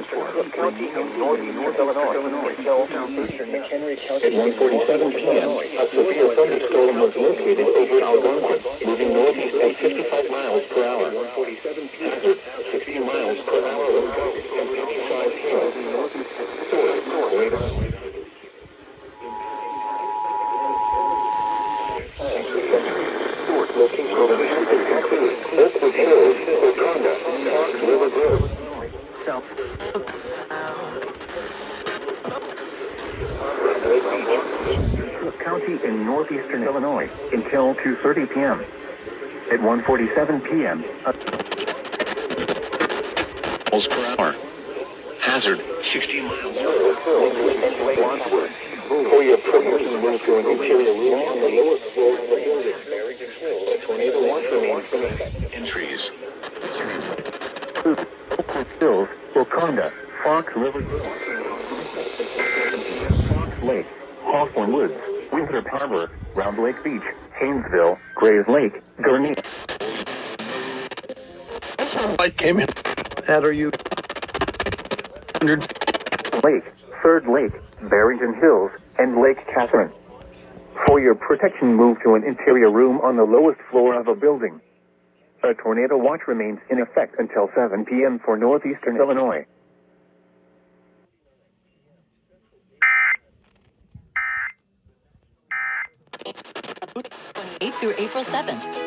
Cook County in northeastern Illinois until southeastern McHenry County. At 1:47 p.m., a severe thunderstorm was located over Algonquin, moving northeast at 55 miles per hour. 1:47 p.m. 60 miles per hour wind gusts and 55 hills. Location include Oakwood Hills, Wakanda, Fox River Grove. Cook County in northeastern Illinois until 2:30 p.m. At 1:47 p.m. Miles per hour. Hazard 60 miles. For your protection, move to an interior room on the lowest floor of the building. A tornado watch remains in effect. Entries. Oakwood Hills, Wakanda, Fox River, Fox Lake, Hawthorne Woods, Winthrop Harbor, Round Lake Beach, Haynesville, Grays Lake, Gurnee. Light came in. That are you? 100. Lake, Third Lake, Barrington Hills, and Lake Catherine. For your protection, move to an interior room on the lowest floor of a building. A tornado watch remains in effect until 7 p.m. for northeastern Illinois. 8th through April 7th.